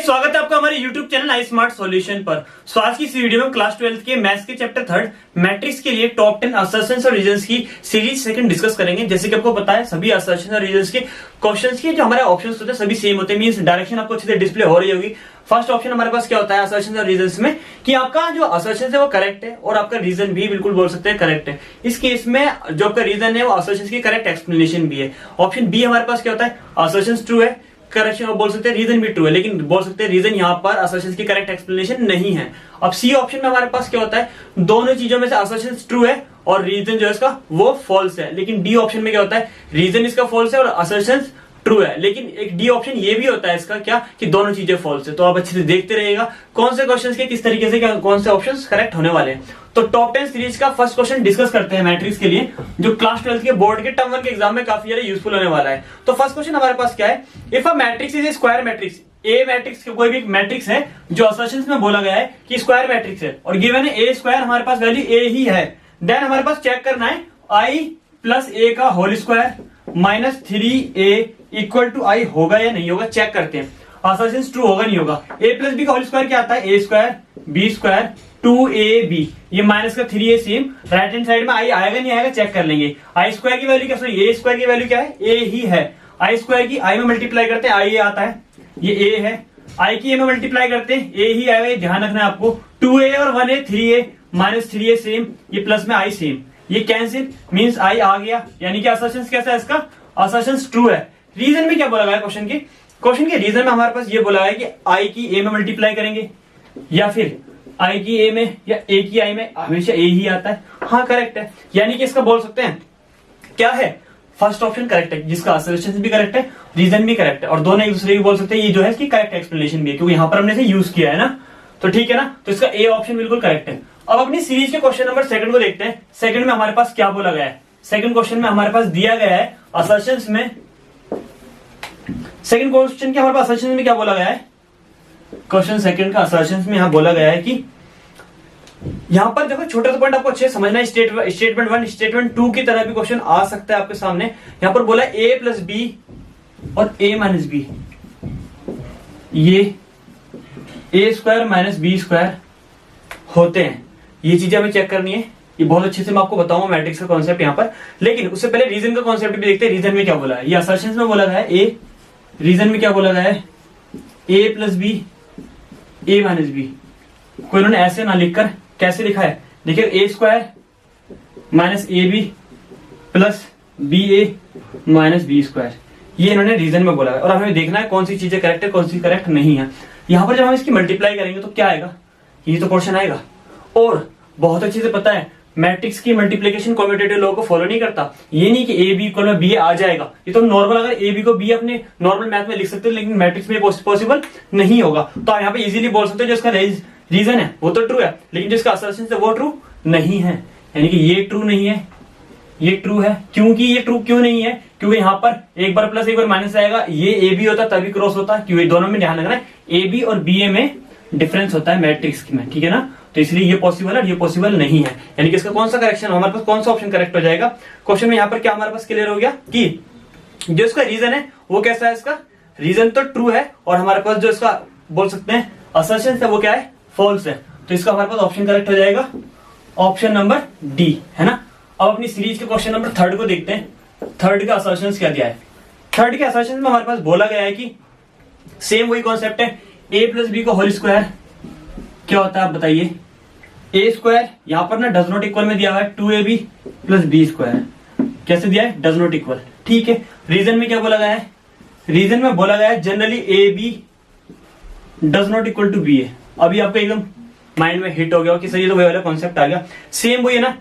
स्वागत है आपका हमारे YouTube चैनल आई स्मार्ट सॉल्यूशन पर। सो आज की इस वीडियो में क्लास 12 के मैथ्स के चैप्टर 3 मैट्रिक्स के लिए टॉप 10 असर्शंस और रीजंस की सीरीज सेकंड डिस्कस करेंगे। जैसे कि आपको पता है सभी असर्शंस और रीजंस के क्वेश्चंस के जो हमारे ऑप्शंस होते हैं सभी सेम होते हैं, मींस डायरेक्शन आपको अच्छे से डिस्प्ले हो रही होगी। फर्स्ट ऑप्शन हमारे पास क्या होता है असर्शंस और रीजंस में कि आपका जो असर्शंस है वो करेक्ट है और आपका रीजन भी बिल्कुल बोल सकते हैं करेक्ट है। इस केस में जो आपका रीजन है वो असर्शंस की करेक्ट एक्सप्लेनेशन भी है। ऑप्शन बी हमारे पास क्या होता है असर्शंस ट्रू है, करेक्शन बोल सकते हैं रीजन भी ट्रू है, लेकिन बोल सकते हैं रीजन यहाँ पर असर्शंस की करेक्ट एक्सप्लेनेशन नहीं है। अब सी ऑप्शन में हमारे पास क्या होता है दोनों चीजों में से असर्शंस ट्रू है और रीजन जो है इसका वो फॉल्स है। लेकिन डी ऑप्शन में क्या होता है रीजन इसका फॉल्स है और असर्शंस ट्रू है, लेकिन एक डी ऑप्शन ये भी होता है इसका क्या कि दोनों चीजें फॉल्स है। तो आप अच्छे से देखते रहिएगा कौन से क्वेश्चंस के किस तरीके से कौन से ऑप्शंस करेक्ट होने वाले हैं। तो टॉप 10 सीरीज का फर्स्ट क्वेश्चन डिस्कस करते हैं मैट्रिक्स के लिए, जो क्लास 12 के बोर्ड के टर्म 1 के एग्जाम में काफी ज्यादा यूजफुल होने वाला है। तो फर्स्ट क्वेश्चन हमारे पास क्या है, if a matrix is a square matrix, A matrix कोई भी मैट्रिक्स है जो असर्शंस में बोला गया है कि स्क्वायर मैट्रिक्स है और गिवन है ए स्क्वायर, हमारे पास वैल्यू ए ही है, देन हमारे पास चेक करना है आई प्लस ए का whole square minus 3a equal to I होगा या नहीं होगा। चेक करते हैं असर्शंस ट्रू होगा नहीं होगा। ए प्लस बी का होल स्क्वायर क्या आता है ए स्क्वायर बी स्क्वायर 2ab, ये माइनस का 3a same, right hand side में आई आएगा नहीं आएगा चेक कर लेंगे। आई स्क्वायर की वैल्यू क्या, सॉरी ए स्क्वायर की वैल्यू क्या है ए ही है। आई स्क्वायर की आई में मल्टीप्लाई करते हैं आई ए आता है, ये ए है, आई की ए में मल्टीप्लाई करते हैं ए ही आएगा, ये ध्यान रखना है आपको। 2a और 1a 3a minus 3a same, ये प्लस में आई सेम, ये कैंसिल मींस आई आ गया, यानी कि असर्शंस कैसा है इसका असर्शंस ट्रू है। रीजन में क्या बोला गया है क्वेश्चन के रीजन में हमारे पास ये बोला है कि आई की ए में मल्टीप्लाई करेंगे या फिर आई की ए में या ए की आई में, हमेशा ए ही आता है। हाँ करेक्ट है, यानी कि इसका बोल सकते हैं क्या है फर्स्ट ऑप्शन करेक्ट है, जिसका असर्शंस भी करेक्ट है रीजन भी करेक्ट है और दोनों एक दूसरे की बोल सकते हैं ये जो है इसकी करेक्ट एक्सप्लेनेशन भी है, क्योंकि यहाँ पर हमने इसे यूज किया है ना, तो ठीक है ना। तो इसका ए ऑप्शन बिल्कुल करेक्ट है। अब अपनी सीरीज के क्वेश्चन नंबर सेकंड को देखते हैं। सेकंड में हमारे पास क्या बोला गया है, सेकंड क्वेश्चन में हमारे पास दिया गया है असर्शंस में, सेकंड क्वेश्चन के हमारे पास असर्शंस में क्या बोला गया है, क्वेश्चन सेकंड का असर्शंस में यहां बोला गया है कि यहां पर देखो छोटा सा पॉइंट आपको अच्छे समझना है, स्टेटमेंट 1 स्टेटमेंट 2 की तरह भी क्वेश्चन आ सकता है आपके सामने। यहां पर बोला ए प्लस बी और ए माइनस बी, ये ए स्क्वायर माइनस बी स्क्वायर होते हैं, ये चीजें हमें चेक करनी है। ये बहुत अच्छे से मैं आपको बताऊंगा मैट्रिक्स का कॉन्सेप्ट यहाँ पर, लेकिन उससे पहले रीजन का कॉन्सेप्ट भी देखते हैं। रीजन में क्या बोला है, ये असर्शंस में बोला गया है ए, रीजन में क्या बोला गया है A plus B A minus B. कोई इन्होंने ऐसे ना लिखकर कैसे लिखा है, देखिए A square minus A B plus B A minus B square, ये इन्होंने रीजन में बोला है। और हमें देखना है कौन सी चीजें करेक्ट है कौन सी करेक्ट नहीं है। यहाँ पर जब हम इसकी मल्टीप्लाई करेंगे तो क्या आएगा, ये तो पोर्शन आएगा। और बहुत अच्छे से पता है मैट्रिक्स की मल्टीप्लिकेशन कम्यूटेटिव लॉ को फॉलो नहीं करता, ये नहीं कि ए बी इक्वल में बी आ जाएगा। ये तो नॉर्मल अगर ए बी को बी अपने नॉर्मल मैथ में लिख सकते हैं, लेकिन मैट्रिक्स में पॉसिबल नहीं होगा। तो आप यहाँ पे इजीली बोल सकते हो जो इसका रीजन है वो तो ट्रू है, लेकिन जिसका असर्शन है वो ट्रू नहीं है, यानी कि ये ट्रू नहीं है ये ट्रू है। क्योंकि ये ट्रू क्यों नहीं है, क्योंकि यहाँ पर एक बार प्लस एक बार माइनस आएगा, ये ए बी होता तभी क्रॉस होता, क्योंकि दोनों में ध्यान रखना है ए बी और बी ए में डिफरेंस होता है मैट्रिक्स में, ठीक है ना। तो इसलिए ये पॉसिबल है और ये पॉसिबल नहीं है, यानी कि इसका कौन सा करेक्शन हमारे पास कौन सा ऑप्शन करेक्ट हो जाएगा। क्वेश्चन में यहाँ पर क्या हमारे पास क्लियर हो गया कि जो इसका रीजन है वो कैसा है, इसका रीजन तो ट्रू है और हमारे पास जो इसका बोल सकते हैं असर्शन है वो क्या है फॉल्स है। तो इसका हमारे पास ऑप्शन करेक्ट हो जाएगा ऑप्शन नंबर डी, है ना। अब अपनी सीरीज के क्वेश्चन नंबर थर्ड को देखते हैं। थर्ड का असर्शन क्या दिया है, थर्ड के असर्शन में हमारे पास बोला गया है कि सेम वही कॉन्सेप्ट है, ए प्लस बी का होल स्क्वायर क्या होता है आप बताइए। ए स्क्वायर यहां पर ना डज नॉट इक्वल में दिया हुआ है 2ab प्लस बी स्क्वायर, कैसे दिया है डज नॉट इक्वल, ठीक है। रीजन में क्या बोला गया है, रीजन में बोला गया है generally A B does not equal to B A. अभी आपको एकदम माइंड में हिट हो गया कि सही तो वही वाला कॉन्सेप्ट आ गया, सेम वही है ना।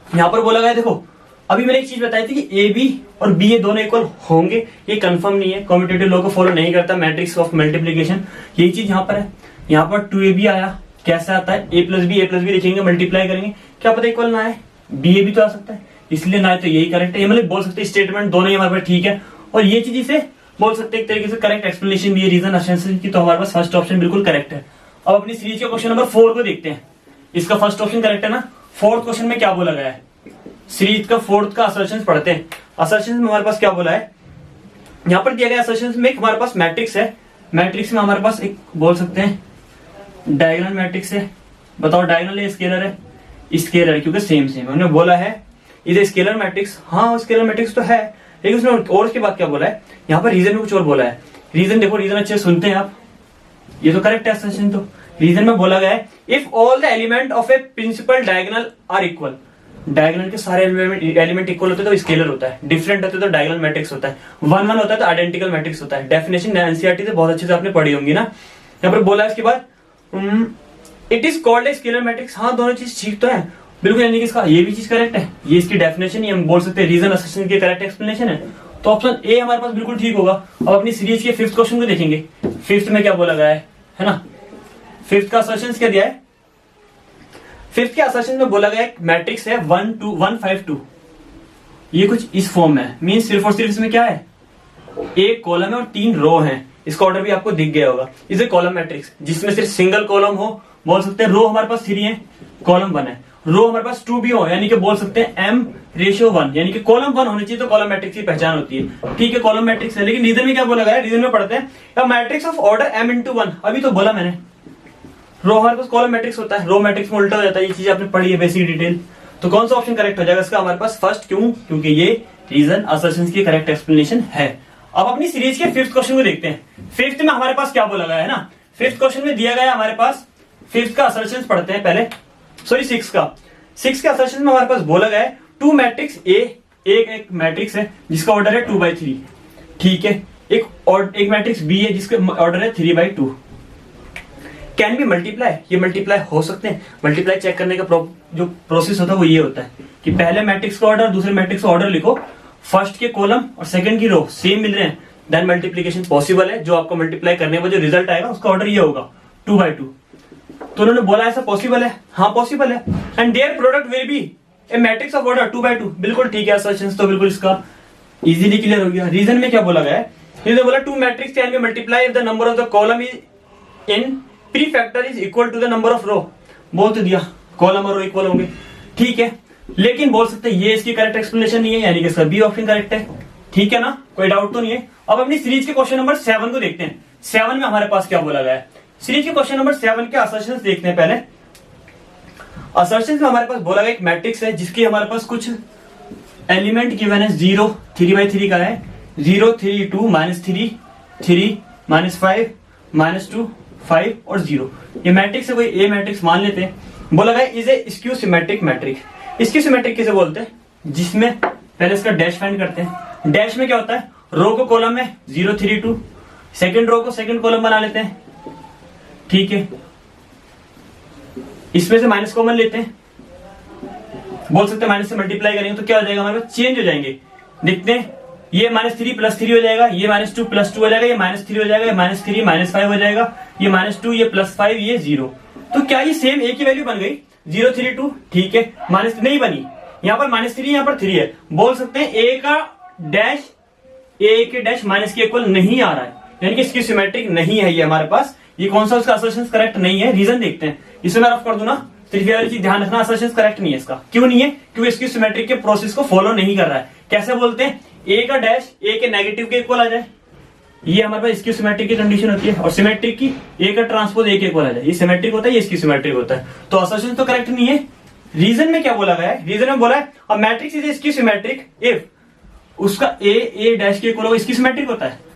यहां पर बोला गया देखो अभी मैंने एक चीज बताई थी कि ए बी और बी ए दोनों इक्वल होंगे, ये कंफर्म नहीं है, कम्यूटेटिव लॉ को फॉलो नहीं करता मैट्रिक्स ऑफ मल्टीप्लिकेशन, यही चीज यहाँ पर है। यहाँ पर 2ab आया, कैसे आता है ए प्लस बी लिखेंगे मल्टीप्लाई करेंगे, क्या पता इक्वल ना आए, बी ए भी तो आ सकता है, इसलिए ना तो यही करेक्ट है। मतलब बोल सकते हैं स्टेटमेंट दोनों ही हमारे पास ठीक है और ये चीज इसे बोल सकते हैं एक तरीके से करेक्ट एक्सप्लेनेशन भी है रीजन असर्शन की, तो हमारे पास फर्स्ट ऑप्शन बिल्कुल करेक्ट है। अब अपनी सीरीज के क्वेश्चन नंबर 4 को देखते हैं, इसका फर्स्ट ऑप्शन करेक्ट है ना। फोर्थ क्वेश्चन में क्या बोला गया है, सीरीज का फोर्थ का असर्शन पढ़ते हैं। असर्शन में हमारे पास क्या बोला है, यहाँ पर दिया गया असर्शन में हमारे पास मैट्रिक्स है मैट्रिक्स में हमारे पास एक बोल सकते हैं डायगोनल मैट्रिक्स है। बताओ डायगोनल है स्केलर है? स्केलर है, क्योंकि सेम हमने बोला है इज स्केलर मैट्रिक्स। हाँ स्केलर मैट्रिक्स तो है, लेकिन उसने और उसके बाद क्या बोला है यहाँ पर, रीजन में कुछ और बोला है। रीजन देखो, रीजन अच्छे से सुनते हैं आप, ये तो करेक्ट है असर्शन। तो रीजन में बोला गया है if all the element of a principal diagonal are equal. Diagonal के सारे एलिमेंट इक्वल होते हैं तो स्केलर होता है, डिफरेंट होते हैं तो डायगोनल मैट्रिक्स होता है, 1 1 होता है तो आइडेंटिकल मैट्रिक्स होता है। डेफिनेशन एनसीईआरटी से बहुत अच्छे से आपने पढ़ी होंगी ना। यहाँ पर बोला है इसके बाद it is called a scalar matrix. हाँ दोनों चीज ठीक तो है बिल्कुल, यानी कि इसका ये भी चीज करेक्ट है, ये इसकी डेफिनेशन, ये हम बोल सकते हैं रीजन असर्शन की करेक्ट एक्सप्लेनेशन है। तो ऑप्शन ए हमारे पास बिल्कुल ठीक होगा। अब अपनी सीरीज के 5th क्वेश्चन को देखेंगे। 5th में क्या बोला गया है ना। 5th का असर्शन क्या दिया है? 5th के असर्शन में बोला गया मैट्रिक्स है 1 2 1 5 2। ये कुछ इस फॉर्म में मीन सिर्फ और सिर्फ इसमें क्या है, एक कॉलम है और 3 रो है। इसका ऑर्डर भी आपको दिख गया होगा। इसे कॉलम मैट्रिक्स जिसमें सिर्फ सिंगल कॉलम हो, बोल सकते हैं रो हमारे पास 3 है, कॉलम 1 है। रो हमारे पास 2 भी हो, यानी कि बोल सकते हैं m/1, यानी कि कॉलम 1 होनी चाहिए तो कॉलम मैट्रिक्स की पहचान होती है। ठीक है कॉलम मैट्रिक्स है, लेकिन रीजन में क्या बोला गया है? रीजन में पढ़ते हैं मैट्रिक्स ऑफ ऑर्डर m/1। अभी तो बोला मैंने रो हमारे पास कॉलम मैट्रिक्स होता है, रो मैट्रिक्स में उल्टा हो जाता है। ये चीज आपने पढ़ी है बेसिक डिटेल। तो कौन सा ऑप्शन करेक्ट हो जाएगा इसका हमारे पास? फर्स्ट। क्यों? क्योंकि ये रीजन असर्शन की करेक्ट एक्सप्लेनेशन है। अब अपनी सीरीज के 5th क्वेश्चन को देखते हैं। 5th में हमारे पास क्या बोला गया है ना। 5th क्वेश्चन में दिया गया है हमारे पास, 5th का असर्शन पढ़ते हैं पहले, सॉरी 6 का। 6 के असर्शन में हमारे पास बोला गया है 2 मैट्रिक्स ए, एक मैट्रिक्स है जिसका ऑर्डर है 2/3। ठीक है, एक मैट्रिक्स बी है जिसका ऑर्डर है 3/2। कैन बी मल्टीप्लाई, ये मल्टीप्लाई हो सकते हैं। मल्टीप्लाई चेक करने का जो प्रोसेस होता है वो ये होता है कि पहले मैट्रिक्स का ऑर्डर दूसरे मैट्रिक्स का ऑर्डर लिखो, फर्स्ट के कॉलम और सेकंड की रो सेम मिल रहे हैं, देन मल्टीप्लीकेशन पॉसिबल है। जो आपको मल्टीप्लाई करने में जो रिजल्ट आएगा उसका ऑर्डर ये होगा 2/2। तो उन्होंने बोला ऐसा पॉसिबल है, हाँ पॉसिबल है। And their product will be A matrix of order 2/2। बिल्कुल ठीक है, असर्शंस तो बिल्कुल इसका इजीली क्लियर हो गया। रीजन में क्या बोला गया है? रीजन बोला 2 matrix can be multiply if the number of the column is in pre factor is equal to the number of row. बोल तो दिया कॉलम और रो इक्वल होंगे, ठीक है, लेकिन बोल सकते हैं ये इसकी करेक्ट एक्सप्लेनेशन नहीं है, यानी कि इसका बी ऑप्शन करेक्ट है। ठीक है ना, कोई डाउट तो नहीं है। अब अपनी सीरीज के क्वेश्चन नंबर 7 को देखते हैं। 7 में हमारे पास क्या बोला गया है? सीरीज के क्वेश्चन नंबर 7 के असर्शंस देखते हैं पहले। असर्शंस में हमारे पास बोला गया एक मैट्रिक्स है जिसकी हमारे पास कुछ एलिमेंट गिवन है 0 3/3 का है, 0 3 2 -3 3 -5 -2 5 और 0। ये मैट्रिक्स है, कोई ए मैट्रिक्स मान लेते हैं। बोला गया is a skew symmetric matrix. Skew symmetric किसे बोलते हैं? जिसमें पहले इसका डैश फाइंड करते हैं। डैश में क्या होता है? रो को कॉलम में 0 3 2, सेकंड रो को सेकंड कॉलम बना लेते हैं। ठीक है, इसमें से माइनस कॉमन लेते हैं, बोल सकते हैं माइनस से मल्टीप्लाई करेंगे तो क्या हो जाएगा हमारे पास? चेंज हो जाएंगे। देखते हैं, ये -3 +3 हो जाएगा, ये -2 +2 हो जाएगा, ये -3 हो जाएगा, ये -3 -5 हो जाएगा, ये -2 ये +5 ये 0। तो क्या ये सेम ए की वैल्यू बन गई 0 3 2? ठीक है, माइनस नहीं बनी, यहाँ पर -3 यहाँ पर 3 है। बोल सकते हैं ए का डैश ए के डैश माइनस के इक्वल नहीं आ रहा है, यानी कि इसकी सिमेट्रिक नहीं है ये हमारे पास। ये कौन सा उसका असर्शन करेक्ट नहीं है? रीजन देखते हैं। इसे मैं रफ कर दूं ना, सिर्फ ये वाली चीज ध्यान रखना, असर्शन करेक्ट नहीं है इसका। क्यों नहीं है? क्योंकि इसकी सिमेट्रिक के प्रोसेस को फॉलो नहीं कर रहा है। कैसे बोलते हैं? ए का डैश ए के नेगेटिव के इक्वल आ जाए, ये हमारे पास इसकी सिमेट्रिक की कंडीशन होती है। और सिमेट्रिक की ए का ट्रांसपोज ए के इक्वल आ जाए, ये सिमेट्रिक होता है, ये इसकी सिमेट्रिक होता है। तो असर्शन तो करेक्ट नहीं है। रीजन में क्या बोला गया है? रीजन में बोला है अ मैट्रिक्स इज इसकी सिमेट्रिक इफ उसका ए डैश के इक्वल हो। इसकी सिमेट्रिक होता है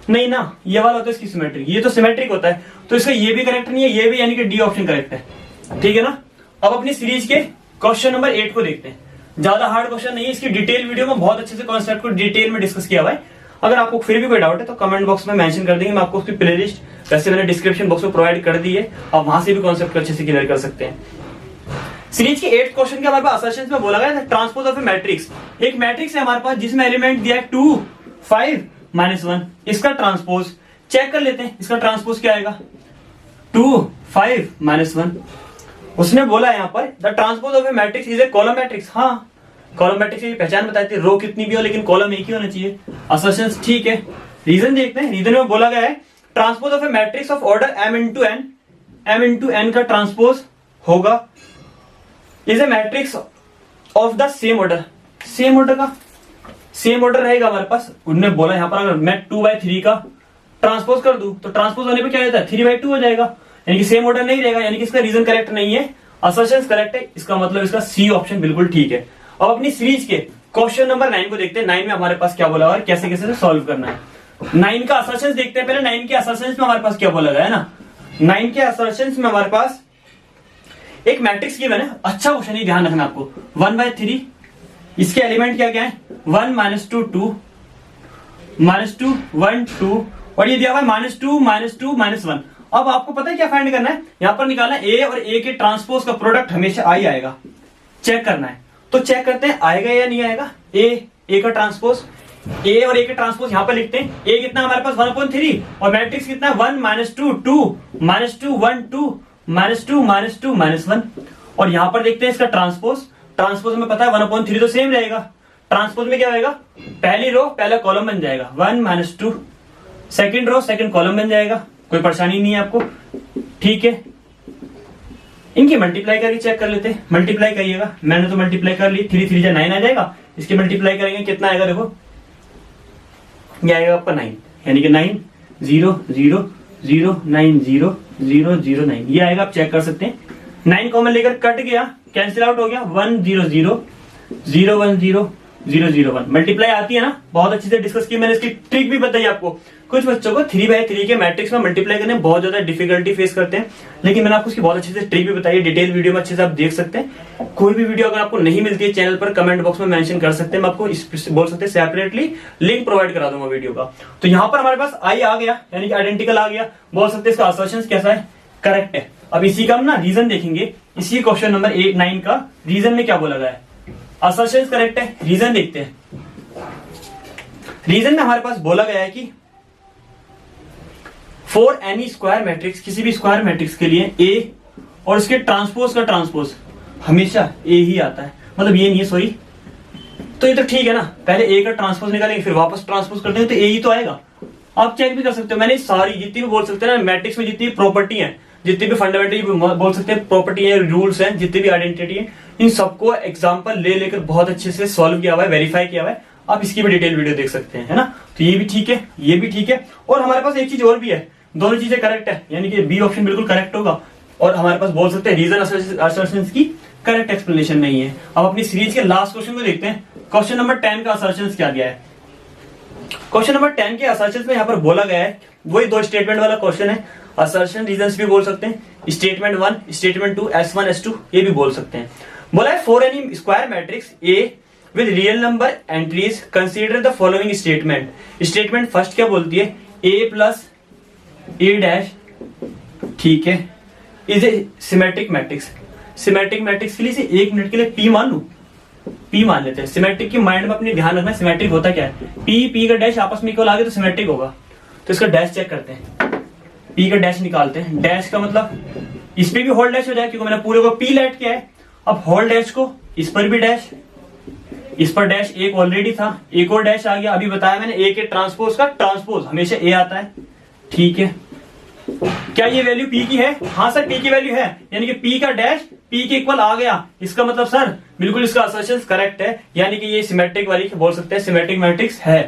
नहीं ना, ये वाला होता है इसकी सिमेट्रिक, ये तो सिमेट्रिक होता है। तो इसका ये भी करेक्ट नहीं है, ये भी, यानी कि डी ऑप्शन करेक्ट है। ठीक है ना। अब अपनी सीरीज के क्वेश्चन नंबर 8 को देखते हैं। ज्यादा हार्ड क्वेश्चन नहीं है, इसकी डिटेल वीडियो में बहुत अच्छे से कॉन्सेप्ट को डिटेल में डिस्कस किया हुआ है। अगर आपको फिर भी कोई डाउट है तो कमेंट बॉक्स में मेंशन कर देंगे, मैं आपको उसकी प्लेलिस्ट वैसे मैंने डिस्क्रिप्शन बॉक्स में प्रोवाइड कर दी है, आप वहां से भी कॉन्सेप्ट को अच्छे से क्लियर कर सकते हैं। सीरीज के 8th क्वेश्चन के हमारे पास असर्शंस में बोला गया ट्रांसपोज ऑफ ए मैट्रिक्स। एक मैट्रिक्स है हमारे पास जिसमें एलिमेंट दिया है 2 5 -1, इसका ट्रांसपोज चेक कर लेते हैं। इसका ट्रांसपोज क्या आएगा? 2 5 -1। उसने बोला यहाँ पर the transpose of A matrix is a column matrix. हाँ, कॉलम मैट्रिक्स की पहचान बताती है, रो कितनी भी हो लेकिन कॉलम एक ही होना चाहिए। असर्शंस ठीक है। रीजन देखते हैं। रीजन में बोला गया है transpose of A matrix of order m into n का ट्रांसपोज होगा is a matrix of the same order. Same order का सेम ऑर्डर रहेगा हमारे पास। उन्होंने बोला यहाँ पर अगर मैं 2/3 का ट्रांसपोज कर दूं तो ट्रांसपोज होने पे क्या हो जाता है 3/2 हो जाएगा, यानी कि सेम ऑर्डर नहीं रहेगा, यानी कि इसका रीजन करेक्ट नहीं है, असर्शंस करेक्ट है, इसका मतलब इसका सी ऑप्शन बिल्कुल ठीक है। अब अपनी सीरीज के क्वेश्चन नंबर 9 को देखते हैं। 9 में हमारे पास क्या बोला हुआ है, कैसे कैसे सॉल्व करना है। 9 का असर्शंस देखते हैं पहले। 9 के असर्शंस में हमारे पास क्या बोला गया है ना, 9 के असर्शंस में हमारे पास एक मैट्रिक्स गिवन है। अच्छा क्वेश्चन है, ध्यान रखना आपको। 1/3 इसके एलिमेंट क्या क्या है, 1 -2 2 -2 1 2 और ये दिया हुआ है -2 -2 -1। अब आपको पता है क्या फाइंड करना है, यहां पर निकालना है ए और ए के ट्रांसपोज का प्रोडक्ट हमेशा आई आएगा, चेक करना है। तो चेक करते हैं आएगा या नहीं आएगा। ए का ट्रांसपोज, ए और ए के ट्रांसपोज यहां पर लिखते हैं। ए कितना हमारे पास 1/3 और मैट्रिक्स कितना है 1 -2 2 -2 1 2 -2 -2 -1 और यहां पर देखते हैं इसका ट्रांसपोज। ट्रांसपोज में पता है 1/3 तो सेम रहेगा। ट्रांसपोज में क्या होगा, पहली रो पहला कॉलम बन जाएगा 1 -2, सेकंड रो सेकंड कॉलम बन जाएगा, कोई परेशानी नहीं है आपको, ठीक है। इनकी मल्टीप्लाई करके चेक कर लेते हैं। मल्टीप्लाई करिएगा, मैंने तो मल्टीप्लाई कर ली, 3 3 9 आ जाएगा। इसकी मल्टीप्लाई करेंगे कितना आएगा, देखो ये आएगा आपका 9, यानी कि 9 0 0 0 9 0 0 0 9 ये आएगा, आप चेक कर सकते हैं। 9 कॉमन लेकर कट गया, कैंसिल आउट हो गया, 1 0 0 0 1 0 0 0 1। मल्टीप्लाई आती है ना, बहुत अच्छे से डिस्कस की मैंने, इसकी ट्रिक भी बताई आपको। कुछ बच्चों को 3/3 के मैट्रिक्स में मल्टीप्लाई करने में बहुत ज्यादा डिफिकल्टी फेस करते हैं, लेकिन मैंने आपको उसकी बहुत अच्छे से ट्रिक भी बताई है। डिटेल वीडियो में अच्छे से आप देख सकते हैं। कोई भी वीडियो अगर आपको नहीं मिलती है चैनल पर, कमेंट बॉक्स में मेंशन कर सकते हैं, मैं आपको बोल सकते हैं सेपरेटली लिंक प्रोवाइड करा दूंगा वीडियो का। तो यहाँ पर हमारे पास आई आ गया, यानी कि आइडेंटिकल आ गया, बोल सकते हैं इसका असर्शंस कैसा है, करेक्ट है। अब इसी का हम ना रीजन देखेंगे, इसी क्वेश्चन नंबर 9 का रीजन में क्या बोला गया है। असर्शंस करेक्ट है, रीजन देखते हैं। रीजन में हमारे पास बोला गया है कि फॉर एनी स्क्वायर मैट्रिक्स, किसी भी स्क्वायर मैट्रिक्स के लिए ए और उसके ट्रांसपोज का ट्रांसपोज हमेशा ए ही आता है, मतलब ये नहीं है, सॉरी। तो ये तो ठीक है ना, पहले ए का ट्रांसपोज निकालेंगे फिर वापस ट्रांसपोज करते हैं तो ए ही तो आएगा। आप चेक भी कर सकते हो, मैंने सारी जितनी भी बोल सकते हैं ना मैट्रिक्स में, जितनी भी प्रॉपर्टी है, जितनी भी फंडामेंटल बोल सकते हैं प्रॉपर्टी है, रूल्स हैं, जितनी भी आइडेंटिटी है, इन सबको एग्जांपल ले लेकर बहुत अच्छे से सॉल्व किया हुआ है, वेरीफाई किया हुआ है। आप इसकी भी डिटेल वीडियो देख सकते हैं, है ना। तो ये भी ठीक है, ये भी ठीक है, और हमारे पास एक चीज और भी है, दोनों चीजें करेक्ट है, यानी कि बी ऑप्शन बिल्कुल करेक्ट होगा। और हमारे पास बोल सकते हैं रीजन असर्शंस की करेक्ट एक्सप्लेनेशन नहीं है। अब अपनी सीरीज के लास्ट क्वेश्चन को देखते हैं। क्वेश्चन नंबर 10 का असर्शंस क्या दिया है। क्वेश्चन नंबर 10 के असर्शंस में यहाँ पर बोला गया है, वही 2 स्टेटमेंट वाला क्वेश्चन है। असर्शन रीजंस भी बोल सकते हैं, स्टेटमेंट 1 स्टेटमेंट 2 S1 S2 ये भी बोल सकते हैं। बोला है for N E square matrix A with real number entries consider the following statement. Statement first क्या बोलती है, ए प्लस ए डैश, ठीक है, is a symmetric matrix. Symmetric matrix के लिए 1 मिनट के लिए पी मान लू, पी मान लेते हैं। सिमेट्रिक की माइंड में अपने ध्यान रखना, सिमेट्रिक होता क्या है, पी का डैश आपस में इक्वल आ गया तो सिमेट्रिक होगा। तो इसका डैश चेक करते हैं, पी का डैश निकालते हैं। डैश का मतलब इस पे भी होल डैश हो जाए, क्योंकि मैंने पूरे को पी लेट किया है। अब होल डैश को इस पर भी डैश, इस पर डैश एक ऑलरेडी था, एक और डैश आ गया। अभी बताया मैंने ए के ट्रांसपोज का ट्रांसपोज हमेशा ए आता है, ठीक है। क्या ये वैल्यू पी की है, हाँ सर पी की वैल्यू है, यानी कि पी का डैश पी के इक्वल आ गया। इसका मतलब सर बिल्कुल इसका असर्शन करेक्ट है, यानी कि ये सिमेट्रिक वाली बोल सकते हैं, सिमेट्रिक मैट्रिक्स है।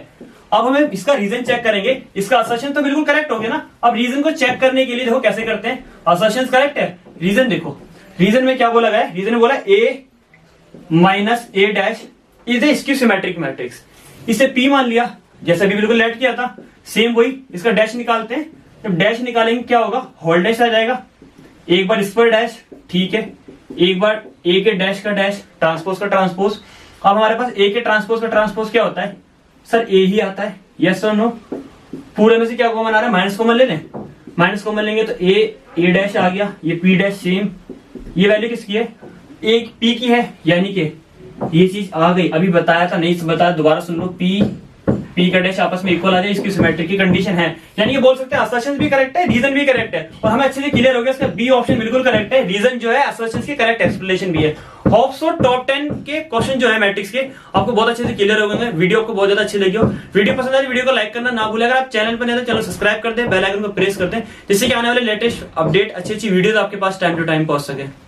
अब हमें इसका रीजन चेक करेंगे, इसका असर्शन तो बिल्कुल करेक्ट हो गया ना। अब रीजन को चेक करने के लिए देखो कैसे करते हैं, असर्शन करेक्ट है, रीजन देखो। रीजन में क्या बोला गया है, रीजन में बोला A minus A dash is a skew symmetric matrix. इसे पी मान लिया, जैसा भी बिल्कुल लेट किया था, सेम वही। इसका डैश निकालते हैं, जब डैश निकालेंगे क्या होगा, होल डैश आ जाएगा। एक बार इस पर डैश, ठीक है, एक बार ए के डैश का डैश, ट्रांसपोज का ट्रांसपोज। अब हमारे पास ए के ट्रांसपोज का ट्रांसपोज क्या होता है, सर ए ही आता है, यस और नो। पूरे में से क्या कॉमन आ रहा है, माइनस कॉमन ले लें, माइनस कॉमन लेंगे तो ए डैश आ गया, ये पी डैश सेम। ये वैल्यू किसकी है, एक पी की है, यानी कि ये चीज आ गई। अभी बताया था, नहीं बताया, दोबारा सुन लो, पी का डैश आपस में इक्वल आ जाए, इसकी सिमेट्रिक की कंडीशन है। यानी ये बोल सकते हैं असर्शन भी करेक्ट है, रीजन भी करेक्ट है, और हमें अच्छे से क्लियर हो गया इसका बी ऑप्शन बिल्कुल करेक्ट है। रीजन जो है असर्शन की करेक्ट एक्सप्लेनेशन भी है। होप सो टॉप 10 के क्वेश्चन जो है मैट्रिक्स के आपको बहुत अच्छे से क्लियर हो गए। वीडियो आपको बहुत ज्यादा अच्छी लगी हो, वीडियो पसंद आए वीडियो को लाइक करना ना भूलें। अगर आप चैनल पर नहीं तो चैनल सब्सक्राइब कर दें, बेल आइकन को प्रेस कर दें, जिससे कि आने वाले लेटेस्ट अपडेट अच्छी अच्छी वीडियोस आपके पास टाइम टू टाइम पहुंच सके।